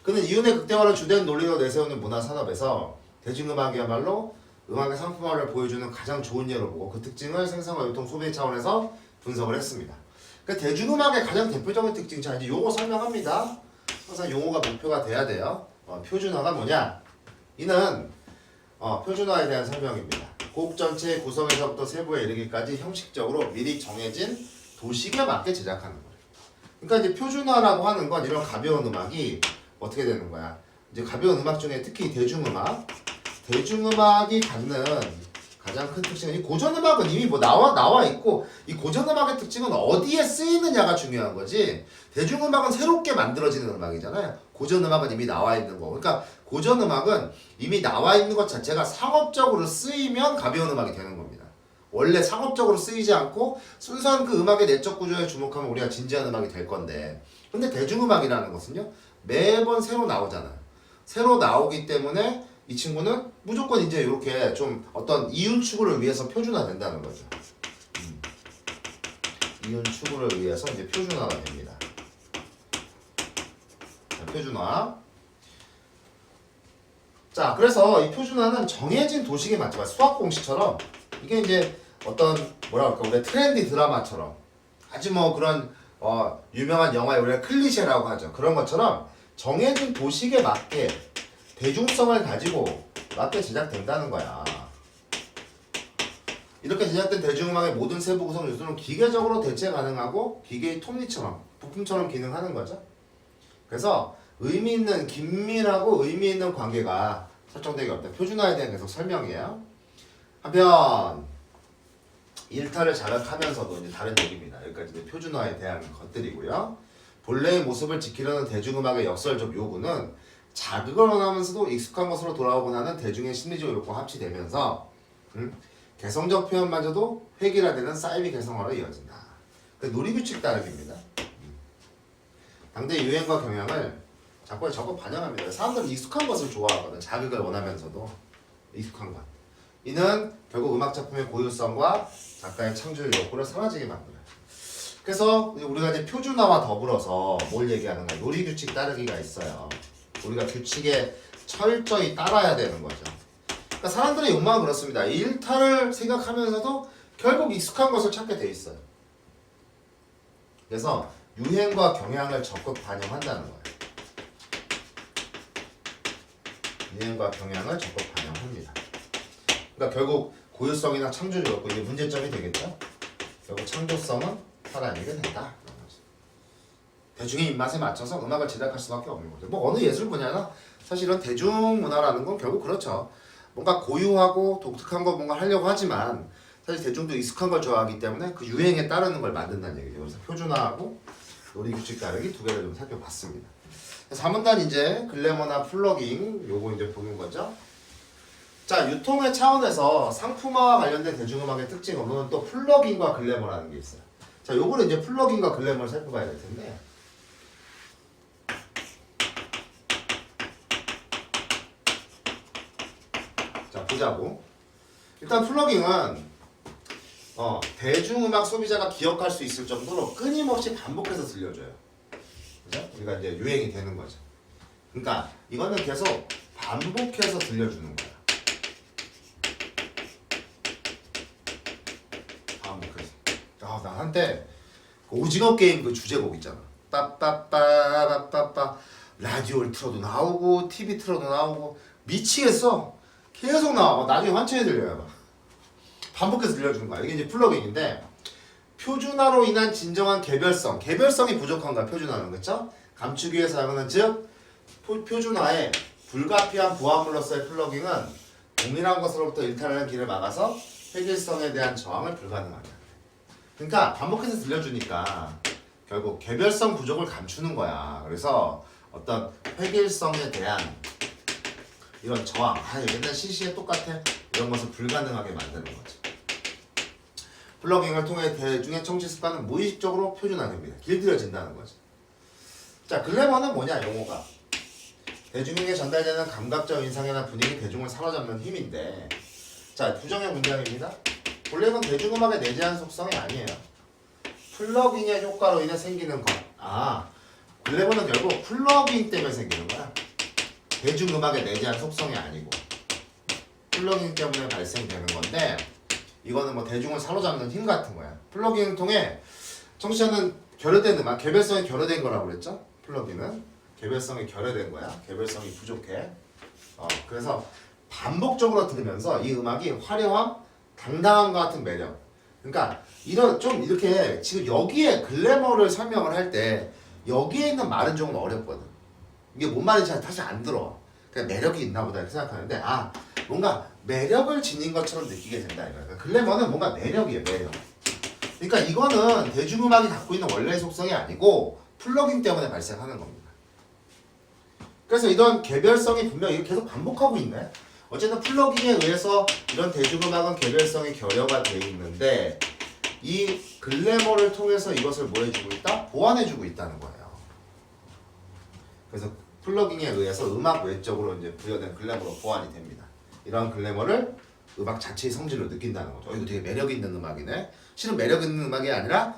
Speaker 2: 그는 이윤의 극대화를 주된 논리로 내세우는 문화산업에서 대중음악이야말로 음악의 상품화를 보여주는 가장 좋은 예로 보고 그 특징을 생산과 유통 소비 차원에서 분석을 했습니다. 그러니까 대중음악의 가장 대표적인 특징, 자 이제 요거 설명합니다. 항상 용어가 목표가 돼야 돼요. 표준화가 뭐냐? 이는 표준화에 대한 설명입니다. 곡 전체의 구성에서부터 세부에 이르기까지 형식적으로 미리 정해진 도식에 맞게 제작하는 거예요. 그러니까 이제 표준화라고 하는 건 이런 가벼운 음악이 어떻게 되는 거야? 이제 가벼운 음악 중에 특히 대중음악이 갖는 가장 큰 특징은 이 고전 음악은 이미 뭐 나와 있고 이 고전 음악의 특징은 어디에 쓰이느냐가 중요한 거지. 대중음악은 새롭게 만들어지는 음악이잖아요. 고전 음악은 이미 나와 있는 거. 그러니까 고전 음악은 이미 나와 있는 것 자체가 상업적으로 쓰이면 가벼운 음악이 되는 겁니다. 원래 상업적으로 쓰이지 않고 순수한 그 음악의 내적 구조에 주목하면 우리가 진지한 음악이 될 건데, 근데 대중음악이라는 것은요 매번 새로 나오잖아요. 새로 나오기 때문에 이 친구는 무조건 이제 이렇게 좀 어떤 이윤 추구를 위해서 표준화 된다는 거죠. 이윤 추구를 위해서 이제 표준화가 됩니다. 자, 표준화. 자, 그래서 이 표준화는 정해진 도식에 맞춰 수학 공식처럼 이게 이제 어떤 뭐라 그럴까 우리 트렌디 드라마처럼 아주 뭐 그런 유명한 영화의 우리가 클리셰라고 하죠. 그런 것처럼 정해진 도식에 맞게 대중성을 가지고 맞게 제작된다는 거야. 이렇게 제작된 대중음악의 모든 세부 구성 요소는 기계적으로 대체 가능하고 기계의 톱니처럼 부품처럼 기능하는 거죠. 그래서 의미 있는 긴밀하고 의미 있는 관계가 설정되기 어렵다. 표준화에 대한 계속 설명이에요. 한편 일탈을 자각하면서도 이제 다른 얘기입니다. 여기까지 이제 표준화에 대한 것들이고요. 본래의 모습을 지키려는 대중음악의 역설적 요구는 자극을 원하면서도 익숙한 것으로 돌아오고 나는 대중의 심리적 욕구와 합치되면서 개성적 표현마저도 획일화되는 사이비 개성화로 이어진다. 놀이규칙 따르기입니다. 당대 유행과 경향을 작곡에 적극 반영합니다. 사람들은 익숙한 것을 좋아하거든. 자극을 원하면서도 익숙한 것. 이는 결국 음악 작품의 고유성과 작가의 창조의 욕구를 사라지게 만들어요. 그래서 우리가 이제 표준화와 더불어서 뭘 얘기하는가? 놀이규칙 따르기가 있어요. 우리가 규칙에 철저히 따라야 되는 거죠. 그러니까 사람들의 욕망은 그렇습니다. 일탈을 생각하면서도 결국 익숙한 것을 찾게 돼 있어요. 그래서 유행과 경향을 적극 반영한다는 거예요. 유행과 경향을 적극 반영합니다. 그러니까 결국 고유성이나 창조력 없고 이게 문제점이 되겠죠. 결국 창조성은 살아내게 된다. 대중의 입맛에 맞춰서 음악을 제작할 수밖에 없는 거죠. 뭐 어느 예술 분야나 사실 이런 대중문화라는 건 결국 그렇죠. 뭔가 고유하고 독특한 거 뭔가 하려고 하지만 사실 대중도 익숙한 걸 좋아하기 때문에 그 유행에 따르는 걸 만든다는 얘기죠. 그래서 표준화하고 놀이규칙 따르기 두 개를 좀 살펴봤습니다. 3문단 이제 글래머나 플러깅 요거 이제 보는 거죠. 자, 유통의 차원에서 상품화와 관련된 대중음악의 특징으로는 또 플러깅과 글래머라는 게 있어요. 자, 요거는 이제 플러깅과 글래머를 살펴봐야 될 텐데. 자, 보자고. 일단 플러깅은 대중음악 소비자가 기억할 수 있을 정도로 끊임없이 반복해서 들려줘요. 그죠? 우리가 이제 유행이 되는 거죠. 그러니까 이거는 계속 반복해서 들려주는 거야. 반복해서. 나 한때 그 오징어 게임 그 주제곡 있잖아. 빠빠빠빠빠빠 라디오를 틀어도 나오고 TV 틀어도 나오고 미치겠어. 계속 나와. 나중에 환청해 들려요. 막. 반복해서 들려주는 거야. 이게 이제 플러깅인데 표준화로 인한 진정한 개별성이 부족한 거야. 표준화는 그렇죠? 감추기 위해 사용하는 즉 표준화에 불가피한 보안물로서의 플러깅은 동일한 것으로부터 일탈하는 길을 막아서 획일성에 대한 저항을 불가능하게 합니다. 그러니까 반복해서 들려주니까 결국 개별성 부족을 감추는 거야. 그래서 어떤 획일성에 대한 이런 저항, 맨날 CC에 똑같아 이런 것을 불가능하게 만드는 거지. 플러깅을 통해 대중의 청취 습관은 무의식적으로 표준화됩니다. 길들여진다는 거죠. 자, 글래머는 뭐냐 용어가 대중에게 전달되는 감각적 인상이나 분위기, 대중을 사로잡는 힘인데 자, 부정의 문장입니다. 본래는 대중음악의 내재한 속성이 아니에요. 플러깅의 효과로 인해 생기는 것. 글래머는 결국 플러깅 때문에 생기는 거야. 대중음악의 내재한 속성이 아니고 플러깅 때문에 발생되는 건데 이거는 뭐 대중을 사로잡는 힘 같은 거야. 플러깅을 통해 청취자는 결여된 음악, 개별성이 결여된 거라고 그랬죠? 플러깅은 개별성이 결여된 거야. 개별성이 부족해. 그래서 반복적으로 들으면서 이 음악이 화려함, 당당함과 같은 매력. 그러니까 이런 좀 이렇게 지금 여기에 글래머를 설명을 할 때 여기에 있는 말은 조금 어렵거든. 이게 뭔 말인지 사실 안 들어. 그냥 매력이 있나 보다 이렇게 생각하는데 뭔가 매력을 지닌 것처럼 느끼게 된다 이거야. 그러니까 글래머는 뭔가 매력이에요. 매력. 그러니까 이거는 대중음악이 갖고 있는 원래의 속성이 아니고 플러깅 때문에 발생하는 겁니다. 그래서 이런 개별성이 분명히 계속 반복하고 있네. 어쨌든 플러깅에 의해서 이런 대중음악은 개별성이 결여가 돼 있는데 이 글래머를 통해서 이것을 뭐 해주고 있다? 보완해주고 있다는 거예요. 그래서 플러깅에 의해서 음악 외적으로 이제 부여된 글래머로 보완이 됩니다. 이러한 글래머를 음악 자체의 성질로 느낀다는 거죠. 이거 되게 매력 있는 음악이네. 실은 매력 있는 음악이 아니라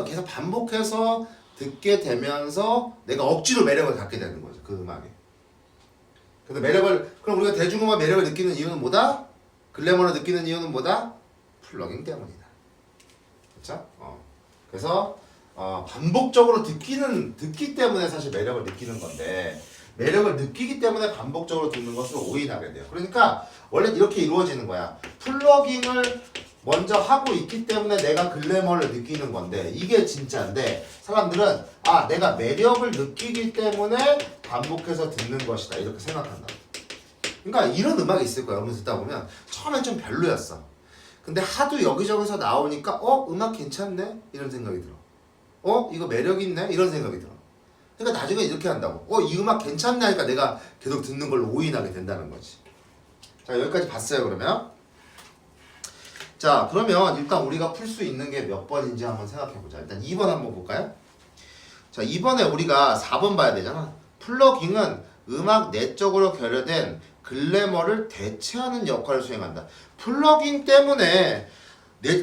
Speaker 2: 계속 반복해서 듣게 되면서 내가 억지로 매력을 갖게 되는 거죠. 그 음악에. 그래서 그럼 우리가 대중음악 매력을 느끼는 이유는 뭐다? 글래머를 느끼는 이유는 뭐다? 플러깅 때문이다. 그렇죠? 그래서 반복적으로 듣기 때문에 사실 매력을 느끼는 건데 매력을 느끼기 때문에 반복적으로 듣는 것을 오인하게 돼요. 그러니까 원래 이렇게 이루어지는 거야. 플러깅을 먼저 하고 있기 때문에 내가 글래머를 느끼는 건데 이게 진짜인데 사람들은 내가 매력을 느끼기 때문에 반복해서 듣는 것이다 이렇게 생각한다. 그러니까 이런 음악이 있을 거야. 음악 듣다 보면 처음엔 좀 별로였어. 근데 하도 여기저기서 나오니까 음악 괜찮네? 이런 생각이 들어. 이거 매력 있네? 이런 생각이 들어. 그러니까 나중에 이렇게 한다고. 이 음악 괜찮네 하니까 내가 계속 듣는 걸로 오인하게 된다는 거지. 자, 여기까지 봤어요, 그러면. 자, 그러면 일단 우리가 풀 수 있는 게 몇 번인지 한번 생각해보자. 일단 2번 한번 볼까요? 자, 이번에 우리가 4번 봐야 되잖아. 플러깅은 음악 내적으로 결여된 글래머를 대체하는 역할을 수행한다. 플러깅 때문에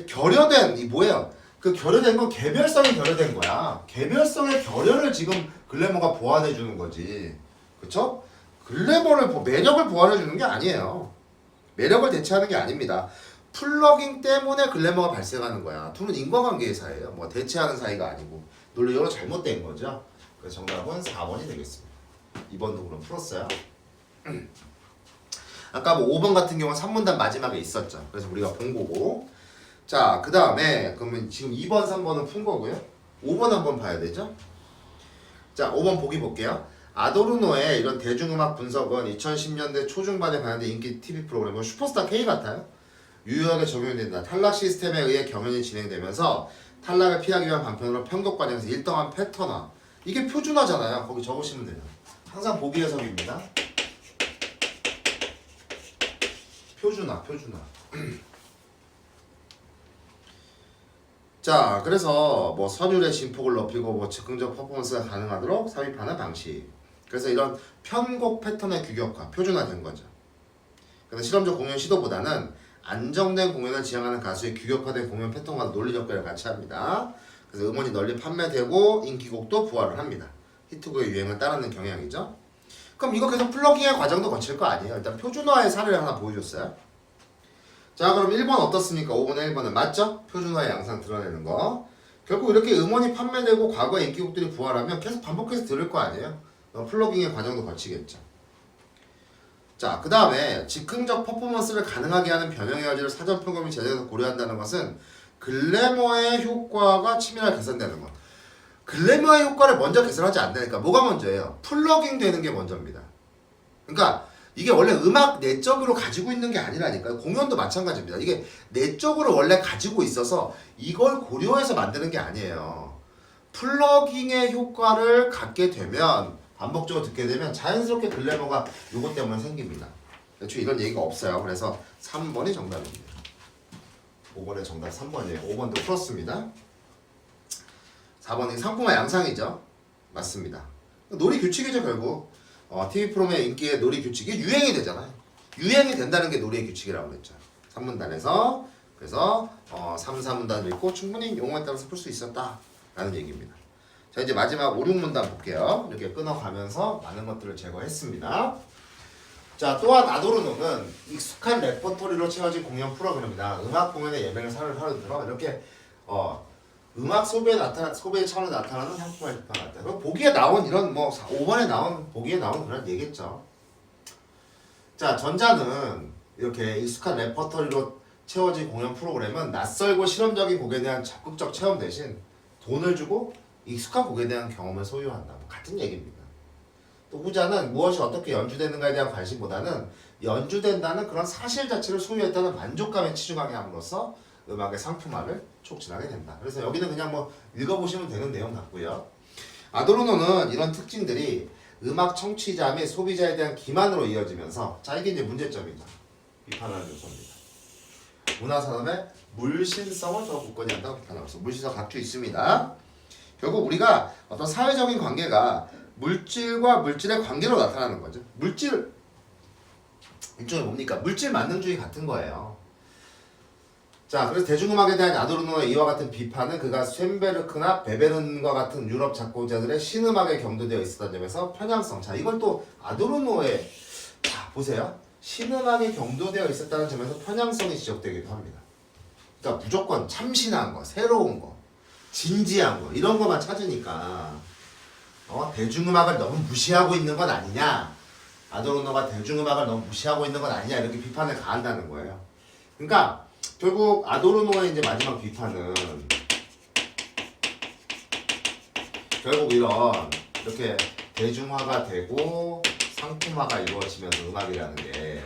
Speaker 2: 결여된, 이 뭐예요? 그 결여된 건 개별성이 결여된 거야. 개별성의 결여를 지금 글래머가 보완해 주는 거지. 그쵸? 글래머를, 매력을 보완해 주는 게 아니에요. 매력을 대체하는 게 아닙니다. 플러깅 때문에 글래머가 발생하는 거야. 둘은 인과관계의 사이예요. 뭐 대체하는 사이가 아니고. 논리적으로 잘못된 거죠. 그래서 정답은 4번이 되겠습니다. 2번도 그럼 풀었어요. 아까 뭐 5번 같은 경우는 3문단 마지막에 있었죠. 그래서 우리가 본 거고. 자, 그 다음에 그러면 지금 2번, 3번은 푼 거고요. 5번 한번 봐야 되죠. 자, 5번 보기 볼게요. 아도르노의 이런 대중음악 분석은 2010년대 초중반에 발행된 인기 TV 프로그램 슈퍼스타 K 같아요. 유효하게 적용이 된다. 탈락 시스템에 의해 경연이 진행되면서 탈락을 피하기 위한 방편으로 편곡 과정에서 일정한 패턴화. 이게 표준화잖아요. 거기 적으시면 돼요. 항상 보기 해석입니다. 표준화. 자, 그래서 뭐 선율의 진폭을 높이고 뭐 즉흥적 퍼포먼스가 가능하도록 삽입하는 방식. 그래서 이런 편곡 패턴의 규격화, 표준화된 거죠. 그래서 실험적 공연 시도보다는 안정된 공연을 지향하는 가수의 규격화된 공연 패턴과 논리적 결을 같이 합니다. 그래서 음원이 널리 판매되고 인기곡도 부활을 합니다. 히트곡의 유행을 따르는 경향이죠. 그럼 이거 계속 플러깅의 과정도 거칠 거 아니에요. 일단 표준화의 사례를 하나 보여줬어요. 자, 그럼 1번 어떻습니까? 5번에 1번은 맞죠? 표준화의 양상 드러내는 거. 결국 이렇게 음원이 판매되고 과거의 인기곡들이 부활하면 계속 반복해서 들을 거 아니에요. 플러깅의 과정도 거치겠죠. 자, 그 다음에 즉흥적 퍼포먼스를 가능하게 하는 변형의 여지를 사전 프로그램이 제작해서 고려한다는 것은 글래머의 효과가 치밀하게 개선되는 것. 글래머의 효과를 먼저 개선하지 않다니까. 뭐가 먼저예요? 플러깅 되는 게 먼저입니다. 그러니까 이게 원래 음악 내적으로 가지고 있는 게 아니라니까요. 공연도 마찬가지입니다. 이게 내적으로 원래 가지고 있어서 이걸 고려해서 만드는 게 아니에요. 플러깅의 효과를 갖게 되면 반복적으로 듣게 되면 자연스럽게 글래머가 이것 때문에 생깁니다. 애초에 이런 얘기가 없어요. 그래서 3번이 정답입니다. 5번의 정답 3번이에요. 5번도 풀었습니다. 4번이 상품화 양상이죠. 맞습니다. 놀이 규칙이죠 결국. TV 프로그램의 인기의 놀이 규칙이 유행이 되잖아요. 유행이 된다는 게 놀이의 규칙이라고 그랬죠. 3문단에서 그래서 3, 4문단을 읽고 충분히 용어에 따라서 풀 수 있었다라는 얘기입니다. 자, 이제 마지막 5, 6문단 볼게요. 이렇게 끊어가면서 많은 것들을 제거했습니다. 자, 또한 아도르노는 익숙한 레퍼토리로 채워진 공연 프로그램이나 음악 공연의 예매를 하루 들어 이렇게 음악 소비의 차원에 나타나는 상품화의 비판 같다. 그럼 보기에 나온 이런 뭐 5번에 나온 보기에 나온 그런 얘기겠죠. 자, 전자는 이렇게 익숙한 레퍼토리로 채워진 공연 프로그램은 낯설고 실험적인 곡에 대한 적극적 체험 대신 돈을 주고 익숙한 곡에 대한 경험을 소유한다. 뭐 같은 얘기입니다. 또 후자는 무엇이 어떻게 연주되는가에 대한 관심보다는 연주된다는 그런 사실 자체를 소유했다는 만족감에 치중하게 함으로써 음악의 상품화를 촉진하게 된다. 그래서 여기는 그냥 뭐 읽어보시면 되는 내용 같고요. 아도르노는 이런 특징들이 음악 청취자 및 소비자에 대한 기만으로 이어지면서 자, 이게 이제 문제점이죠. 비판하는 요소입니다. 문화산업의 물신성을 더 굳건히 한다고 비판하고 있어. 물신성 각주 있습니다. 결국 우리가 어떤 사회적인 관계가 물질과 물질의 관계로 나타나는 거죠. 물질 일종의 뭡니까? 물질 만능주의 같은 거예요. 자, 그래서 대중음악에 대한 아도르노의 이와 같은 비판은 그가 쇤베르크나 베베른과 같은 유럽 작곡자들의 신음악에 경도되어 있었던 점에서 편향성. 자, 이걸 또 아도르노의 자, 보세요. 신음악에 경도되어 있었다는 점에서 편향성이 지적되기도 합니다. 그러니까 무조건 참신한 거, 새로운 거, 진지한 거 이런 거만 찾으니까 대중음악을 너무 무시하고 있는 건 아니냐, 아도르노가 대중음악을 너무 무시하고 있는 건 아니냐 이렇게 비판을 가한다는 거예요. 그러니까 결국 아도르노의 이제 마지막 비판은 결국 이렇게 대중화가 되고 상품화가 이루어지면서 음악이라는 게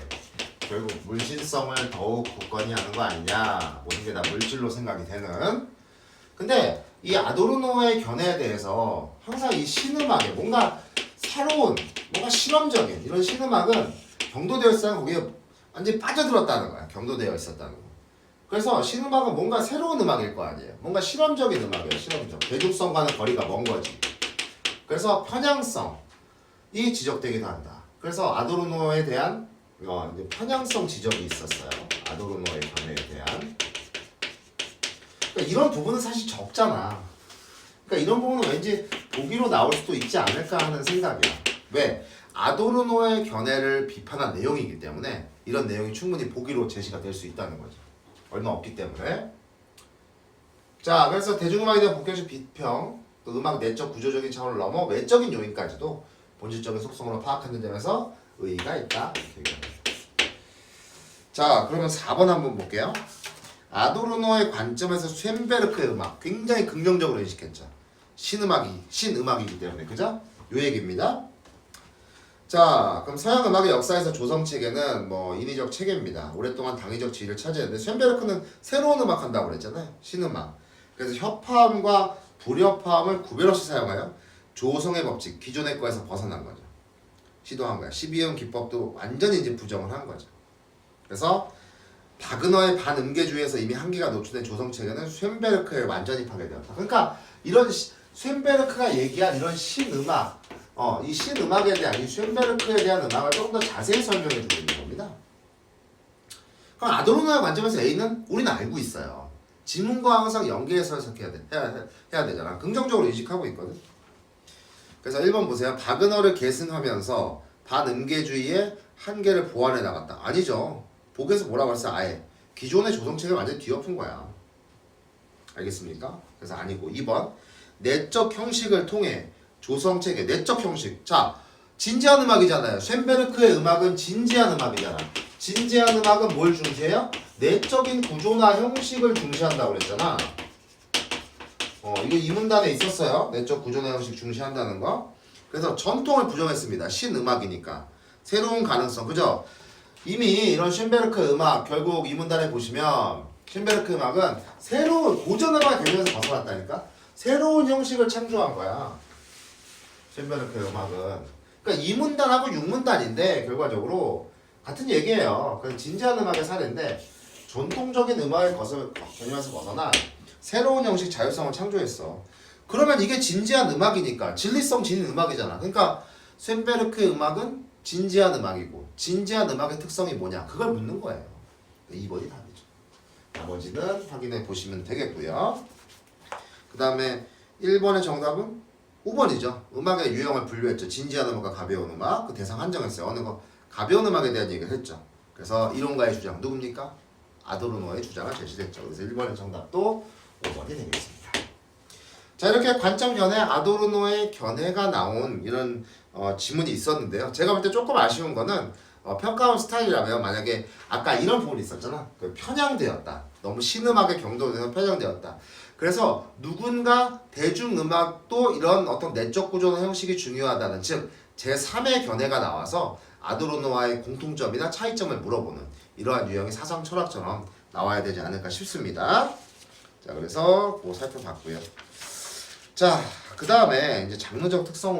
Speaker 2: 결국 물질성을 더욱 굳건히 하는 거 아니냐, 모든 게 다 물질로 생각이 되는. 근데 이 아도르노의 견해에 대해서 항상 이 신음악에 뭔가 새로운, 뭔가 실험적인 이런 신음악은 경도되어 있으면 거기에 완전히 빠져들었다는 거야. 경도되어 있었다는 거. 그래서 신음악은 뭔가 새로운 음악일 거 아니에요. 뭔가 실험적인 음악이에요. 실험적. 대중성과는 거리가 먼 거지. 그래서 편향성이 지적되기도 한다. 그래서 아도르노에 대한 이제 편향성 지적이 있었어요. 아도르노의 견해에 대한. 그러니까 이런 부분은 사실 적잖아. 그러니까 이런 부분은 왠지 보기로 나올 수도 있지 않을까 하는 생각이야. 왜? 아도르노의 견해를 비판한 내용이기 때문에 이런 내용이 충분히 보기로 제시가 될 수 있다는 거죠. 얼마 없기 때문에. 자, 그래서 대중음악에 대한 본격적 비평, 또 음악 내적 구조적인 차원을 넘어 외적인 요인까지도 본질적인 속성으로 파악하는 점에서 의의가 있다. 자, 그러면 4번 한번 볼게요. 아도르노의 관점에서 쇤베르크의 음악 굉장히 긍정적으로 인식했죠. 신음악이기 때문에. 그죠? 요 얘기입니다. 자, 그럼 서양 음악의 역사에서 조성 체계는 뭐 인위적 체계입니다. 오랫동안 당위적 지위를 차지했는데 쇤베르크는 새로운 음악 한다고 그랬잖아요. 신음악. 그래서 협화음과 불협화음을 구별 없이 사용하여 조성의 법칙, 기존의 거에서 벗어난 거죠. 시도한 거야. 12음 기법도 완전히 이제 부정을 한 거죠. 그래서 바그너의 반음계주의에서 이미 한계가 노출된 조성 체계는 쇤베르크에 완전히 파괴되었다. 그러니까 이런 쇤베르크가 얘기한 이런 신음악, 이 신음악에 대한 이 쇤베르크에 대한 음악을 조금 더 자세히 설명해 주고 있는 겁니다. 그럼 아도르노의 관점에서 A는 우리는 알고 있어요. 지문과 항상 연계해서 해석해야 해야 되잖아. 긍정적으로 인식하고 있거든. 그래서 1번 보세요. 바그너를 계승하면서 반음계주의의 한계를 보완해 나갔다. 아니죠. 보기에서 뭐라고 했어? 아예 기존의 조성체계를 완전히 뒤엎은 거야. 알겠습니까? 그래서 아니고. 2번 내적 형식을 통해 조성체계, 내적 형식. 자, 진지한 음악이잖아요. 쇤베르크의 음악은 진지한 음악이잖아. 진지한 음악은 뭘 중시해요? 내적인 구조나 형식을 중시한다고 그랬잖아. 이거 이문단에 있었어요. 내적 구조나 형식 중시한다는 거. 그래서 전통을 부정했습니다. 신음악이니까. 새로운 가능성. 그죠? 이미 이런 쇤베르크 음악 결국 이문단에 보시면 쇤베르크 음악은 새로운 고전 음악 개념에서 벗어났다니까. 새로운 형식을 창조한 거야. 쇤베르크 음악은. 그러니까 이문단하고 6문단인데 결과적으로 같은 얘기예요. 그래서 진지한 음악의 사례인데 전통적인 음악의 개념에서 벗어나 새로운 형식 자율성을 창조했어. 그러면 이게 진지한 음악이니까 진리성 지닌 음악이잖아. 그러니까 쇤베르크의 음악은 진지한 음악이고 진지한 음악의 특성이 뭐냐? 그걸 묻는 거예요. 2번이 답이죠. 나머지는 확인해 보시면 되겠고요. 그 다음에 1번의 정답은 5번이죠. 음악의 유형을 분류했죠. 진지한 음악과 가벼운 음악. 그 대상 한정했어요. 어느 거? 가벼운 음악에 대한 얘기를 했죠. 그래서 이론가의 주장 누굽니까? 아도르노의 주장을 제시했죠. 그래서 1번의 정답도 5번이 되겠습니다. 자, 이렇게 관점 견해, 아도르노의 견해가 나온 이런 지문이 있었는데요. 제가 볼 때 조금 아쉬운 거는 평가원 스타일이라면 만약에 아까 이런 부분이 있었잖아. 그 편향되었다. 너무 신음악의 경도에서 편향되었다. 그래서 누군가 대중음악도 이런 어떤 내적 구조나 형식이 중요하다는, 즉 제3의 견해가 나와서 아도르노와의 공통점이나 차이점을 물어보는 이러한 유형의 사상 철학처럼 나와야 되지 않을까 싶습니다. 자, 그래서 뭐 살펴봤고요. 자, 그 다음에 이제 장르적 특성